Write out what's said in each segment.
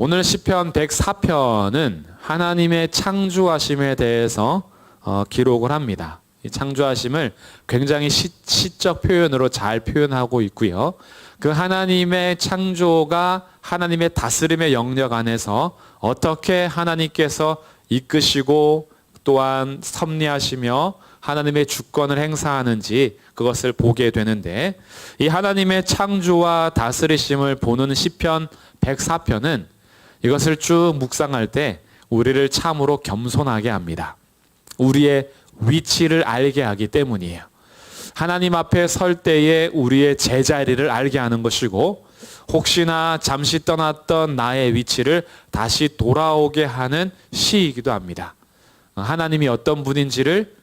오늘 시편 104편은 하나님의 창조하심에 대해서 기록을 합니다. 이 창조하심을 굉장히 시적 표현으로 잘 표현하고 있고요. 그 하나님의 창조가 하나님의 다스림의 영역 안에서 어떻게 하나님께서 이끄시고 또한 섭리하시며 하나님의 주권을 행사하는지 그것을 보게 되는데, 이 하나님의 창조와 다스리심을 보는 시편 104편은 이것을 쭉 묵상할 때 우리를 참으로 겸손하게 합니다. 우리의 위치를 알게 하기 때문이에요. 하나님 앞에 설 때에 우리의 제자리를 알게 하는 것이고, 혹시나 잠시 떠났던 나의 위치를 다시 돌아오게 하는 시이기도 합니다. 하나님이 어떤 분인지를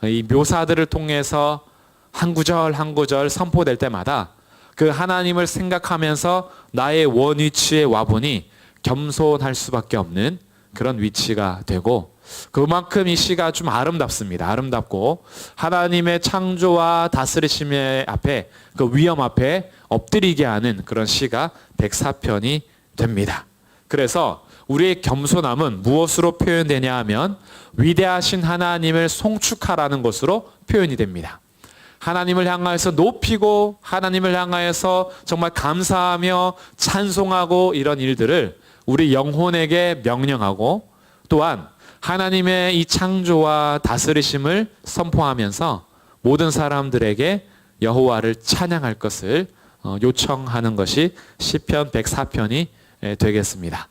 이 묘사들을 통해서 한 구절 한 구절 선포될 때마다 그 하나님을 생각하면서 나의 원위치에 와보니 겸손할 수밖에 없는 그런 위치가 되고, 그만큼 이 시가 좀 아름답습니다. 아름답고 하나님의 창조와 다스리심의 앞에, 그 위엄 앞에 엎드리게 하는 그런 시가 104편이 됩니다. 그래서 우리의 겸손함은 무엇으로 표현되냐 하면 위대하신 하나님을 송축하라는 것으로 표현이 됩니다. 하나님을 향하여서 높이고 하나님을 향하여서 정말 감사하며 찬송하고, 이런 일들을 우리 영혼에게 명령하고, 또한 하나님의 이 창조와 다스리심을 선포하면서 모든 사람들에게 여호와를 찬양할 것을 요청하는 것이 시편 104편이 되겠습니다.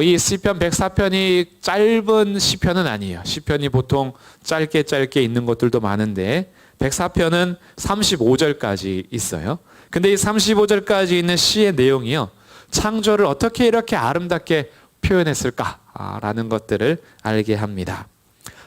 이 시편 104편이 짧은 시편은 아니에요. 시편이 보통 짧게 있는 것들도 많은데 104편은 35절까지 있어요. 근데 이 35절까지 있는 시의 내용이요, 창조를 어떻게 이렇게 아름답게 표현했을까라는 것들을 알게 합니다.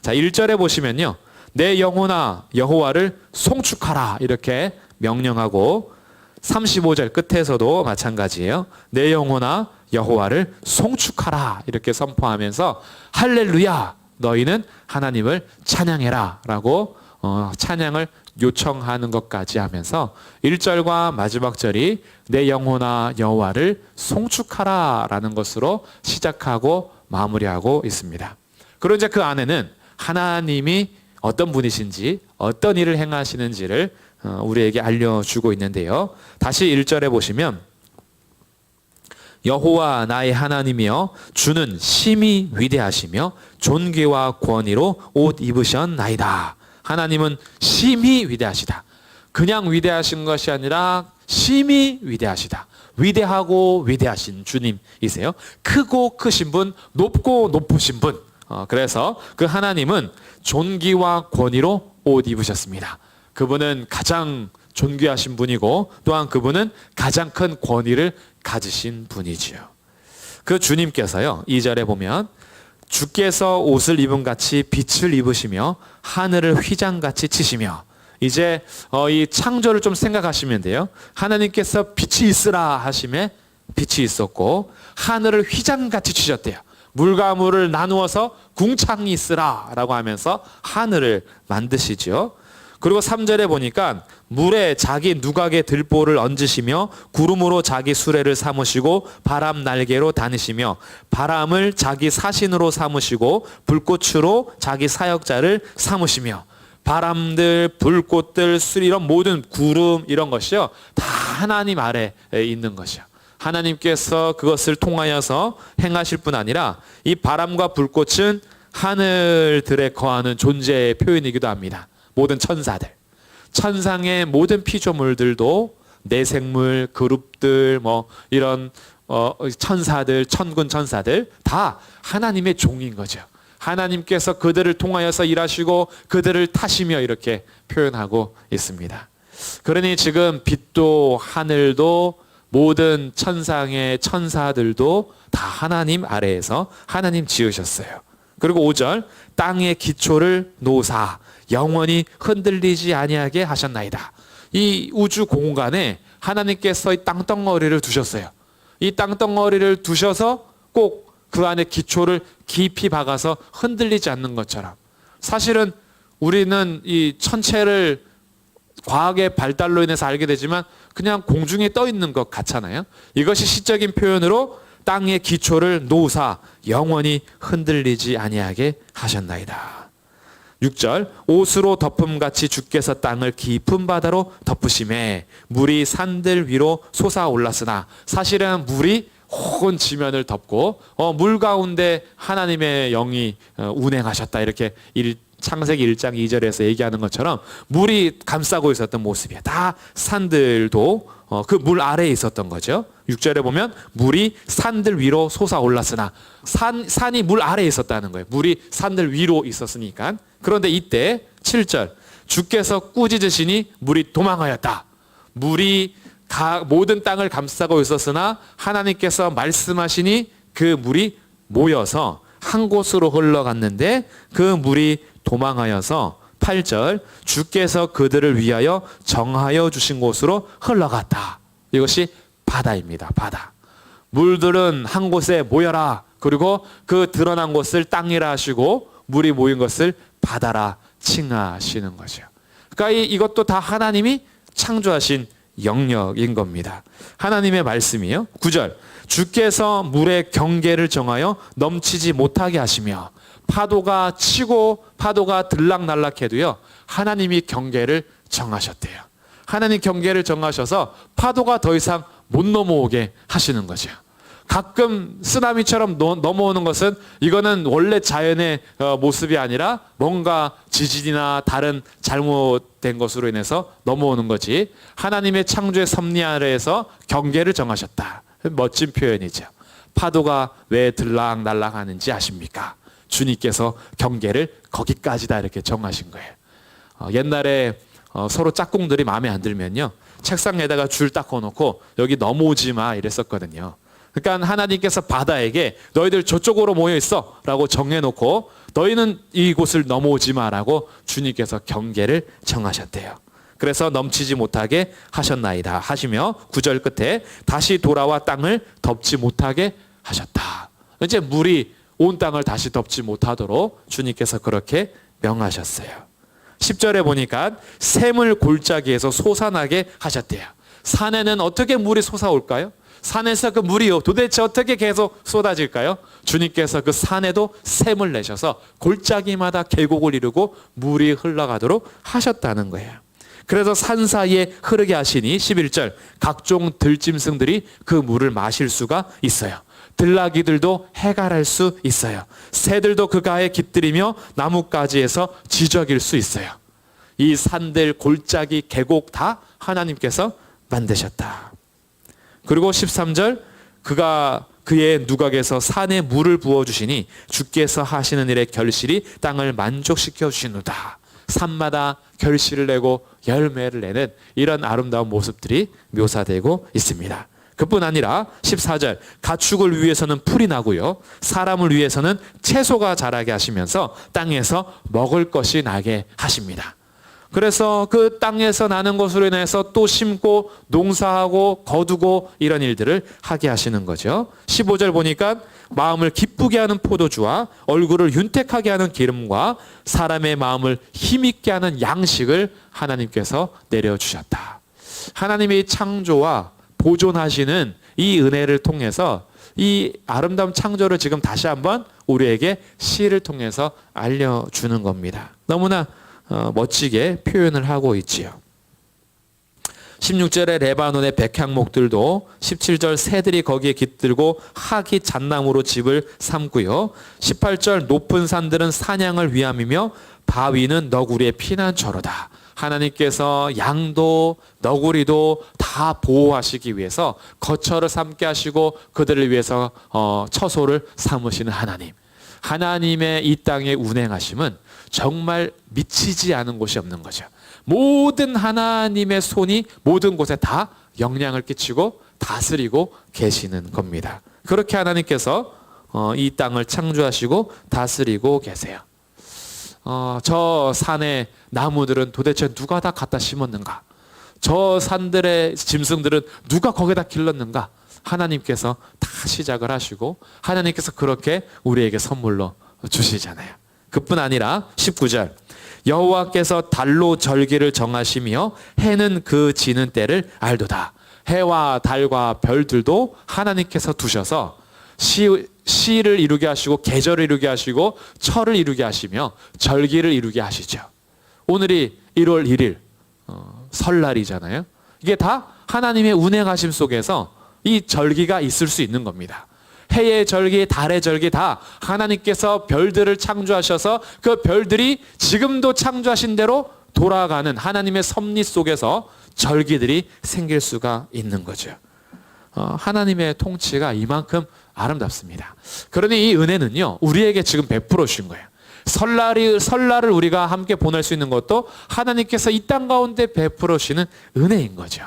자, 1절에 보시면요, 내 영혼아 여호와를 송축하라 이렇게 명령하고, 35절 끝에서도 마찬가지예요. 내 영혼아 여호와를 송축하라 이렇게 선포하면서 할렐루야 너희는 하나님을 찬양해라 라고 찬양을 요청하는 것까지 하면서 1절과 마지막 절이 내 영혼아 여호와를 송축하라 라는 것으로 시작하고 마무리하고 있습니다. 그리고 이제 그 안에는 하나님이 어떤 분이신지 어떤 일을 행하시는지를 우리에게 알려주고 있는데요. 다시 1절에 보시면 여호와 나의 하나님이여 주는 심히 위대하시며 존귀와 권위로 옷 입으셨나이다. 하나님은 심히 위대하시다. 그냥 위대하신 것이 아니라 심히 위대하시다. 위대하고 위대하신 주님이세요. 크고 크신 분, 높고 높으신 분. 그래서 그 하나님은 존귀와 권위로 옷 입으셨습니다. 그분은 가장 존귀하신 분이고, 또한 그분은 가장 큰 권위를 가지신 분이지요. 그 주님께서요, 2절에 보면 주께서 옷을 입은 같이 빛을 입으시며 하늘을 휘장같이 치시며, 이제 이 창조를 좀 생각하시면 돼요. 하나님께서 빛이 있으라 하심에 빛이 있었고, 하늘을 휘장같이 치셨대요. 물과 물을 나누어서 궁창이 있으라 라고 하면서 하늘을 만드시죠. 그리고 3절에 보니까 물에 자기 누각의 들보를 얹으시며 구름으로 자기 수레를 삼으시고 바람 날개로 다니시며 바람을 자기 사신으로 삼으시고 불꽃으로 자기 사역자를 삼으시며, 바람들, 불꽃들, 술, 이런 모든 구름, 이런 것이요 다 하나님 아래에 있는 것이요. 하나님께서 그것을 통하여서 행하실 뿐 아니라 이 바람과 불꽃은 하늘들에 거하는 존재의 표현이기도 합니다. 모든 천사들, 천상의 모든 피조물들도 내생물, 그룹들, 이런 천사들, 천군 천사들 다 하나님의 종인 거죠. 하나님께서 그들을 통하여서 일하시고 그들을 타시며 이렇게 표현하고 있습니다. 그러니 지금 빛도 하늘도 모든 천상의 천사들도 다 하나님 아래에서 하나님 지으셨어요. 그리고 5절 땅의 기초를 놓으사 영원히 흔들리지 아니하게 하셨나이다. 이 우주 공간에 하나님께서 이 땅덩어리를 두셨어요. 이 땅덩어리를 두셔서 꼭 그 안에 기초를 깊이 박아서 흔들리지 않는 것처럼, 사실은 우리는 이 천체를 과학의 발달로 인해서 알게 되지만 그냥 공중에 떠 있는 것 같잖아요. 이것이 시적인 표현으로 땅의 기초를 놓으사 영원히 흔들리지 아니하게 하셨나이다. 6절 옷으로 덮음같이 주께서 땅을 깊은 바다로 덮으심에 물이 산들 위로 솟아올랐으나 사실은 물이 온 지면을 덮고 물 가운데 하나님의 영이 운행하셨다 이렇게 창세기 1장 2절에서 얘기하는 것처럼 물이 감싸고 있었던 모습이야. 다 산들도 그 물 아래에 있었던 거죠. 6절에 보면 물이 산들 위로 솟아올랐으나 산이 물 아래에 있었다는 거예요. 물이 산들 위로 있었으니까. 그런데 이때 7절 주께서 꾸짖으시니 물이 도망하였다. 물이 모든 땅을 감싸고 있었으나 하나님께서 말씀하시니 그 물이 모여서 한 곳으로 흘러갔는데 그 물이 도망하여서 8절 주께서 그들을 위하여 정하여 주신 곳으로 흘러갔다. 이것이 바다입니다. 바다. 물들은 한 곳에 모여라. 그리고 그 드러난 곳을 땅이라 하시고 물이 모인 것을 바다라 칭하시는 거죠. 그러니까 이것도 다 하나님이 창조하신 영역인 겁니다. 하나님의 말씀이요. 9절 주께서 물의 경계를 정하여 넘치지 못하게 하시며 파도가 치고 파도가 들락날락해도요 하나님이 경계를 정하셨대요. 하나님 경계를 정하셔서 파도가 더 이상 못 넘어오게 하시는 거죠. 가끔 쓰나미처럼 넘어오는 것은 이거는 원래 자연의 모습이 아니라 뭔가 지진이나 다른 잘못된 것으로 인해서 넘어오는 거지. 하나님의 창조의 섭리 아래에서 경계를 정하셨다. 멋진 표현이죠. 파도가 왜 들락날락하는지 아십니까? 주님께서 경계를 거기까지다 이렇게 정하신 거예요. 옛날에 서로 짝꿍들이 마음에 안 들면요 책상에다가 줄 딱 꺼놓고 여기 넘어오지 마 이랬었거든요. 그러니까 하나님께서 바다에게 너희들 저쪽으로 모여 있어 라고 정해놓고 너희는 이곳을 넘어오지 마라고 주님께서 경계를 정하셨대요. 그래서 넘치지 못하게 하셨나이다 하시며 9절 끝에 다시 돌아와 땅을 덮지 못하게 하셨다. 이제 물이 온 땅을 다시 덮지 못하도록 주님께서 그렇게 명하셨어요. 10절에 보니까 샘을 골짜기에서 솟아나게 하셨대요. 산에는 어떻게 물이 솟아올까요? 산에서 그 물이요 도대체 어떻게 계속 쏟아질까요? 주님께서 그 산에도 샘을 내셔서 골짜기마다 계곡을 이루고 물이 흘러가도록 하셨다는 거예요. 그래서 산 사이에 흐르게 하시니 11절 각종 들짐승들이 그 물을 마실 수가 있어요. 들나귀들도 해갈할 수 있어요. 새들도 그 가에 깃들이며 나뭇가지에서 지저길 수 있어요. 이 산들, 골짜기, 계곡 다 하나님께서 만드셨다. 그리고 13절 그의 누각에서 산에 물을 부어주시니 주께서 하시는 일의 결실이 땅을 만족시켜 주시노다. 산마다 결실을 내고 열매를 내는 이런 아름다운 모습들이 묘사되고 있습니다. 그뿐 아니라 14절 가축을 위해서는 풀이 나고요 사람을 위해서는 채소가 자라게 하시면서 땅에서 먹을 것이 나게 하십니다. 그래서 그 땅에서 나는 것으로 인해서 또 심고 농사하고 거두고 이런 일들을 하게 하시는 거죠. 15절 보니까 마음을 기쁘게 하는 포도주와 얼굴을 윤택하게 하는 기름과 사람의 마음을 힘있게 하는 양식을 하나님께서 내려주셨다. 하나님의 창조와 보존하시는 이 은혜를 통해서 이 아름다운 창조를 지금 다시 한번 우리에게 시를 통해서 알려주는 겁니다. 너무나 멋지게 표현을 하고 있지요. 16절에 레바논의 백향목들도 17절 새들이 거기에 깃들고 학이 잣나무로 집을 삼고요. 18절 높은 산들은 사냥을 위함이며 바위는 너구리의 피난처로다. 하나님께서 양도 너구리도 다 보호하시기 위해서 거처를 삼게 하시고 그들을 위해서 처소를 삼으시는 하나님. 하나님의 이 땅의 운행하심은 정말 미치지 않은 곳이 없는 거죠. 모든 하나님의 손이 모든 곳에 다 영향을 끼치고 다스리고 계시는 겁니다. 그렇게 하나님께서 이 땅을 창조하시고 다스리고 계세요. 저 산의 나무들은 도대체 누가 다 갖다 심었는가? 저 산들의 짐승들은 누가 거기다 길렀는가? 하나님께서 다 시작을 하시고 하나님께서 그렇게 우리에게 선물로 주시잖아요. 그뿐 아니라 19절 여호와께서 달로 절기를 정하시며 해는 그 지는 때를 알도다. 해와 달과 별들도 하나님께서 두셔서 시를 이루게 하시고 계절을 이루게 하시고 철을 이루게 하시며 절기를 이루게 하시죠. 오늘이 1월 1일 설날이잖아요. 이게 다 하나님의 운행하심 속에서 이 절기가 있을 수 있는 겁니다. 해의 절기, 달의 절기 다 하나님께서 별들을 창조하셔서 그 별들이 지금도 창조하신 대로 돌아가는 하나님의 섭리 속에서 절기들이 생길 수가 있는 거죠. 하나님의 통치가 이만큼 아름답습니다. 그러니 이 은혜는요, 우리에게 지금 베풀어 주신 거예요. 설날을 우리가 함께 보낼 수 있는 것도 하나님께서 이 땅 가운데 베풀어 주시는 은혜인 거죠.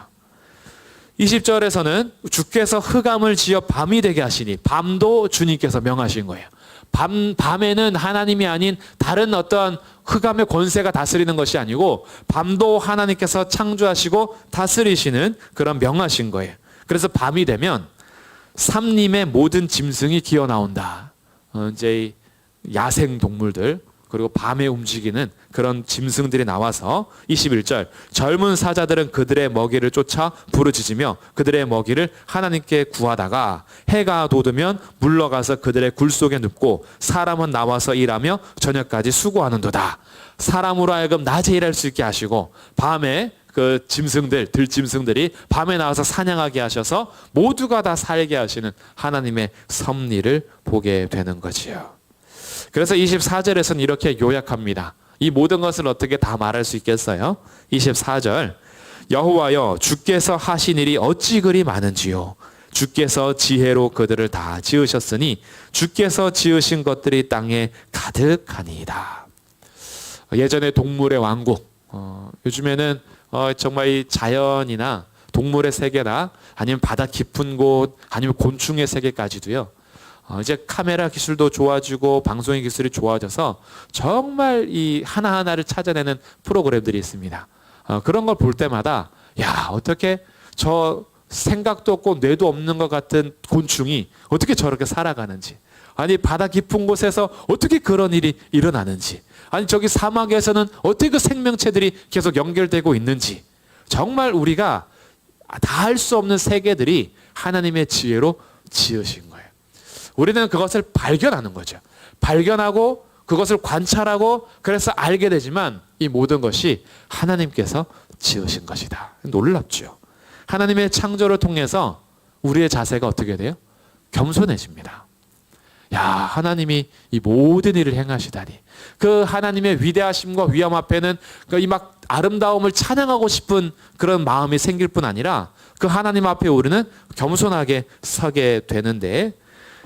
20절에서는 주께서 흑암을 지어 밤이 되게 하시니, 밤도 주님께서 명하신 거예요. 밤에는 하나님이 아닌 다른 어떤 흑암의 권세가 다스리는 것이 아니고 밤도 하나님께서 창조하시고 다스리시는 그런 명하신 거예요. 그래서 밤이 되면 삼림의 모든 짐승이 기어 나온다. 이제 야생 동물들, 그리고 밤에 움직이는 그런 짐승들이 나와서 21절, 젊은 사자들은 그들의 먹이를 쫓아 부르짖으며 그들의 먹이를 하나님께 구하다가 해가 돋으면 물러가서 그들의 굴 속에 눕고 사람은 나와서 일하며 저녁까지 수고하는도다. 사람으로 하여금 낮에 일할 수 있게 하시고 밤에 그 짐승들, 들짐승들이 밤에 나와서 사냥하게 하셔서 모두가 다 살게 하시는 하나님의 섭리를 보게 되는 거지요. 그래서 24절에서는 이렇게 요약합니다. 이 모든 것을 어떻게 다 말할 수 있겠어요? 24절, 여호와여 주께서 하신 일이 어찌 그리 많은지요. 주께서 지혜로 그들을 다 지으셨으니 주께서 지으신 것들이 땅에 가득하니이다. 예전에 동물의 왕국, 요즘에는 정말 이 자연이나 동물의 세계나 아니면 바다 깊은 곳 아니면 곤충의 세계까지도요, 이제 카메라 기술도 좋아지고 방송의 기술이 좋아져서 정말 이 하나하나를 찾아내는 프로그램들이 있습니다. 그런 걸 볼 때마다 야, 어떻게 저 생각도 없고 뇌도 없는 것 같은 곤충이 어떻게 저렇게 살아가는지, 아니 바다 깊은 곳에서 어떻게 그런 일이 일어나는지, 아니 저기 사막에서는 어떻게 그 생명체들이 계속 연결되고 있는지, 정말 우리가 다 할 수 없는 세계들이 하나님의 지혜로 지으신 거예요. 우리는 그것을 발견하는 거죠. 발견하고 그것을 관찰하고 그래서 알게 되지만 이 모든 것이 하나님께서 지으신 것이다. 놀랍죠. 하나님의 창조를 통해서 우리의 자세가 어떻게 돼요? 겸손해집니다. 야, 하나님이 이 모든 일을 행하시다니. 그 하나님의 위대하심과 위엄 앞에는 이 막 아름다움을 찬양하고 싶은 그런 마음이 생길 뿐 아니라 그 하나님 앞에 우리는 겸손하게 서게 되는데,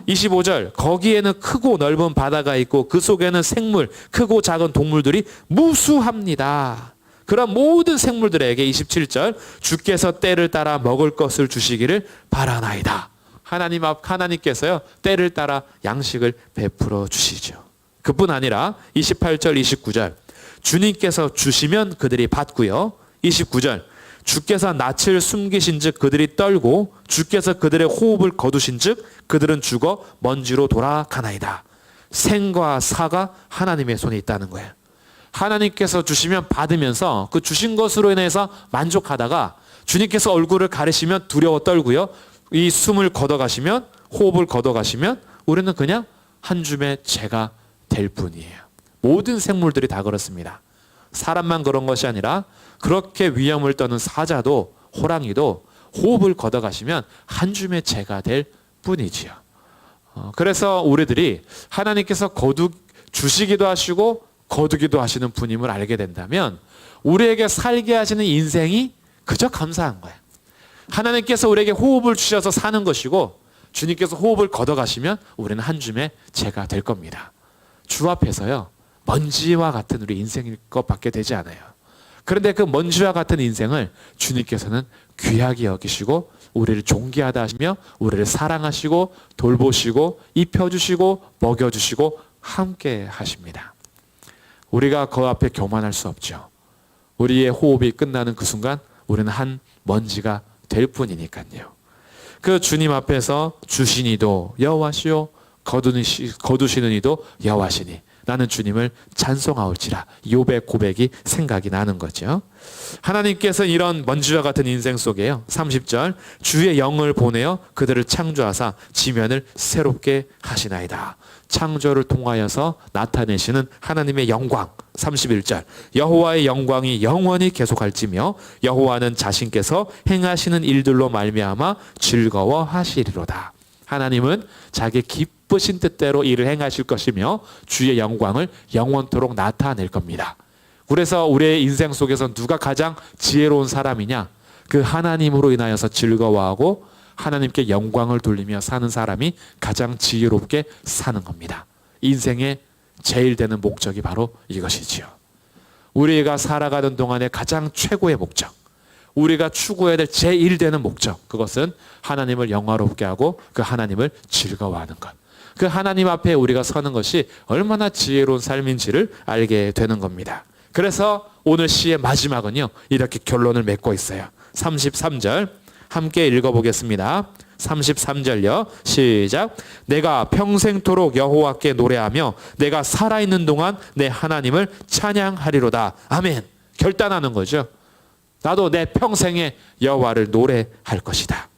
25절, 거기에는 크고 넓은 바다가 있고 그 속에는 생물, 크고 작은 동물들이 무수합니다. 그런 모든 생물들에게 27절, 주께서 때를 따라 먹을 것을 주시기를 바라나이다. 하나님께서요, 때를 따라 양식을 베풀어 주시죠. 그뿐 아니라 28절, 29절, 주님께서 주시면 그들이 받고요. 29절, 주께서 낯을 숨기신 즉 그들이 떨고 주께서 그들의 호흡을 거두신 즉 그들은 죽어 먼지로 돌아가나이다. 생과 사가 하나님의 손에 있다는 거예요. 하나님께서 주시면 받으면서 그 주신 것으로 인해서 만족하다가 주님께서 얼굴을 가리시면 두려워 떨고요, 이 숨을 걷어가시면, 호흡을 걷어가시면 우리는 그냥 한 줌의 재가 될 뿐이에요. 모든 생물들이 다 그렇습니다. 사람만 그런 것이 아니라 그렇게 위험을 떠는 사자도, 호랑이도 호흡을 걷어가시면 한 줌의 재가 될 뿐이지요. 그래서 우리들이 하나님께서 주시기도 하시고 거두기도 하시는 분임을 알게 된다면 우리에게 살게 하시는 인생이 그저 감사한 거예요. 하나님께서 우리에게 호흡을 주셔서 사는 것이고 주님께서 호흡을 걷어가시면 우리는 한 줌의 재가 될 겁니다. 주 앞에서요, 먼지와 같은 우리 인생일 것밖에 되지 않아요. 그런데 그 먼지와 같은 인생을 주님께서는 귀하게 여기시고 우리를 존귀하다 하시며 우리를 사랑하시고 돌보시고 입혀주시고 먹여주시고 함께 하십니다. 우리가 그 앞에 교만할 수 없죠. 우리의 호흡이 끝나는 그 순간 우리는 한 먼지가 될 뿐이니까요. 그 주님 앞에서 주신 이도 여호와시요 거두시는 이도 여호와시니 나는 주님을 찬송하올지라. 욥의 고백이 생각이 나는 거죠. 하나님께서 이런 먼지와 같은 인생 속에요, 30절 주의 영을 보내어 그들을 창조하사 지면을 새롭게 하시나이다. 창조를 통하여서 나타내시는 하나님의 영광. 31절 여호와의 영광이 영원히 계속할지며 여호와는 자신께서 행하시는 일들로 말미암아 즐거워하시리로다. 하나님은 자기 기쁘신 뜻대로 일을 행하실 것이며 주의 영광을 영원토록 나타낼 겁니다. 그래서 우리의 인생 속에서 누가 가장 지혜로운 사람이냐? 그 하나님으로 인하여서 즐거워하고 하나님께 영광을 돌리며 사는 사람이 가장 지혜롭게 사는 겁니다. 인생의 제일 되는 목적이 바로 이것이지요. 우리가 살아가는 동안에 가장 최고의 목적, 우리가 추구해야 될 제일 되는 목적, 그것은 하나님을 영화롭게 하고 그 하나님을 즐거워하는 것. 그 하나님 앞에 우리가 서는 것이 얼마나 지혜로운 삶인지를 알게 되는 겁니다. 그래서 오늘 시의 마지막은요, 이렇게 결론을 맺고 있어요. 33절 함께 읽어보겠습니다. 33절요. 시작. 내가 평생토록 여호와께 노래하며 내가 살아있는 동안 내 하나님을 찬양하리로다. 아멘. 결단하는 거죠. 나도 내 평생에 여호와를 노래할 것이다.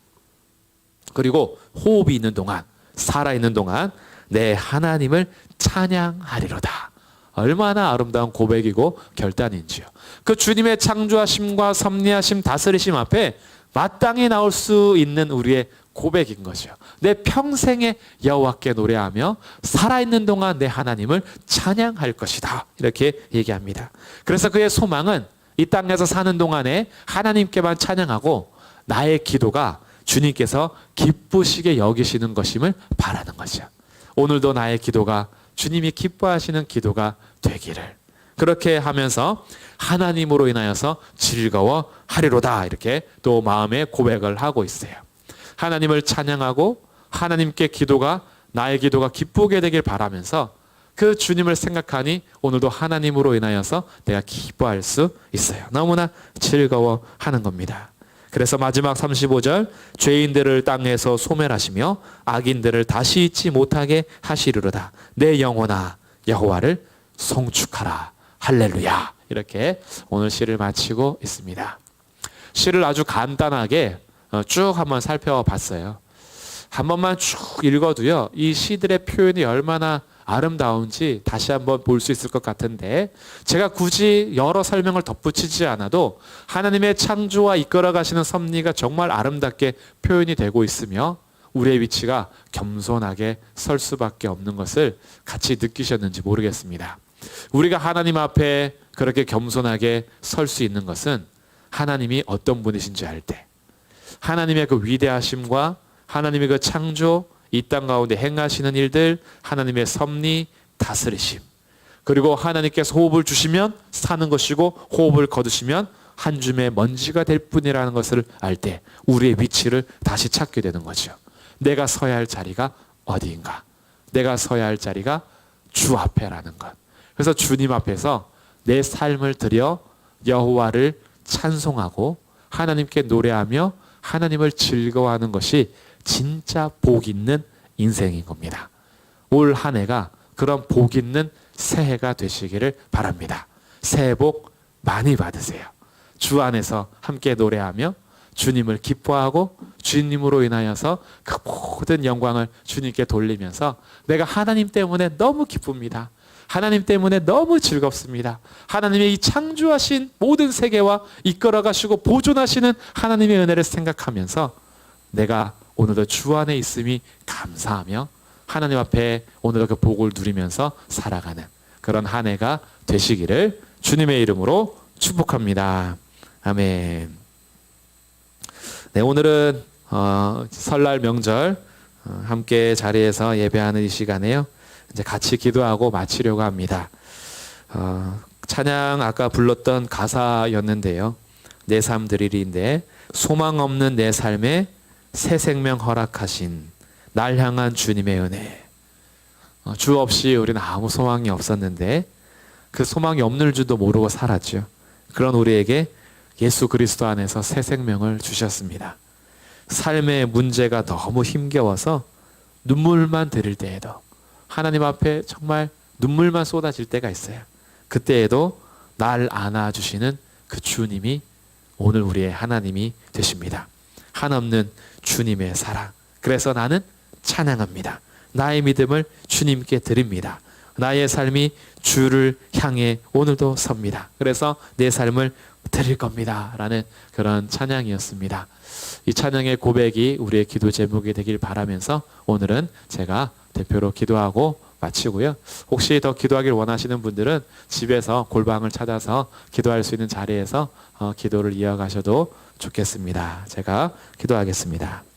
그리고 호흡이 있는 동안, 살아있는 동안 내 하나님을 찬양하리로다. 얼마나 아름다운 고백이고 결단인지요. 그 주님의 창조하심과 섭리하심, 다스리심 앞에 마땅히 나올 수 있는 우리의 고백인 거죠. 내 평생에 여호와께 노래하며 살아있는 동안 내 하나님을 찬양할 것이다. 이렇게 얘기합니다. 그래서 그의 소망은 이 땅에서 사는 동안에 하나님께만 찬양하고 나의 기도가 주님께서 기쁘시게 여기시는 것임을 바라는 거죠. 오늘도 나의 기도가 주님이 기뻐하시는 기도가 되기를, 그렇게 하면서 하나님으로 인하여서 즐거워하리로다. 이렇게 또 마음의 고백을 하고 있어요. 하나님을 찬양하고 하나님께 기도가, 나의 기도가 기쁘게 되길 바라면서 그 주님을 생각하니 오늘도 하나님으로 인하여서 내가 기뻐할 수 있어요. 너무나 즐거워하는 겁니다. 그래서 마지막 35절 죄인들을 땅에서 소멸하시며 악인들을 다시 잊지 못하게 하시리로다. 내 영혼아 여호와를 송축하라. 할렐루야. 이렇게 오늘 시를 마치고 있습니다. 시를 아주 간단하게 쭉 한번 살펴봤어요. 한 번만 쭉 읽어도요, 이 시들의 표현이 얼마나 아름다운지 다시 한번 볼 수 있을 것 같은데, 제가 굳이 여러 설명을 덧붙이지 않아도 하나님의 창조와 이끌어 가시는 섭리가 정말 아름답게 표현이 되고 있으며 우리의 위치가 겸손하게 설 수밖에 없는 것을 같이 느끼셨는지 모르겠습니다. 우리가 하나님 앞에 그렇게 겸손하게 설 수 있는 것은 하나님이 어떤 분이신지 알 때, 하나님의 그 위대하심과 하나님의 그 창조, 이 땅 가운데 행하시는 일들, 하나님의 섭리, 다스리심, 그리고 하나님께서 호흡을 주시면 사는 것이고 호흡을 거두시면 한 줌의 먼지가 될 뿐이라는 것을 알 때 우리의 위치를 다시 찾게 되는 거죠. 내가 서야 할 자리가 어디인가? 내가 서야 할 자리가 주 앞에라는 것. 그래서 주님 앞에서 내 삶을 드려 여호와를 찬송하고 하나님께 노래하며 하나님을 즐거워하는 것이 진짜 복 있는 인생인 겁니다. 올 한 해가 그런 복 있는 새해가 되시기를 바랍니다. 새해 복 많이 받으세요. 주 안에서 함께 노래하며 주님을 기뻐하고 주님으로 인하여서 그 모든 영광을 주님께 돌리면서 내가 하나님 때문에 너무 기쁩니다. 하나님 때문에 너무 즐겁습니다. 하나님의 이 창조하신 모든 세계와 이끌어가시고 보존하시는 하나님의 은혜를 생각하면서 내가 오늘도 주 안에 있음이 감사하며 하나님 앞에 오늘도 그 복을 누리면서 살아가는 그런 한 해가 되시기를 주님의 이름으로 축복합니다. 아멘. 네, 오늘은 설날 명절 함께 자리에서 예배하는 이 시간에요, 이제 같이 기도하고 마치려고 합니다. 찬양 아까 불렀던 가사였는데요, 내 삶 드리리인데 소망 없는 내 삶에 새 생명 허락하신 날 향한 주님의 은혜. 주 없이 우리는 아무 소망이 없었는데 그 소망이 없는 줄도 모르고 살았죠. 그런 우리에게 예수 그리스도 안에서 새 생명을 주셨습니다. 삶의 문제가 너무 힘겨워서 눈물만 들일 때에도 하나님 앞에 정말 눈물만 쏟아질 때가 있어요. 그때에도 날 안아주시는 그 주님이 오늘 우리의 하나님이 되십니다. 한없는 주님의 사랑. 그래서 나는 찬양합니다. 나의 믿음을 주님께 드립니다. 나의 삶이 주를 향해 오늘도 섭니다. 그래서 내 삶을 드릴 겁니다. 라는 그런 찬양이었습니다. 이 찬양의 고백이 우리의 기도 제목이 되길 바라면서 오늘은 제가 대표로 기도하고 마치고요. 혹시 더 기도하길 원하시는 분들은 집에서 골방을 찾아서 기도할 수 있는 자리에서 기도를 이어가셔도 좋겠습니다. 제가 기도하겠습니다.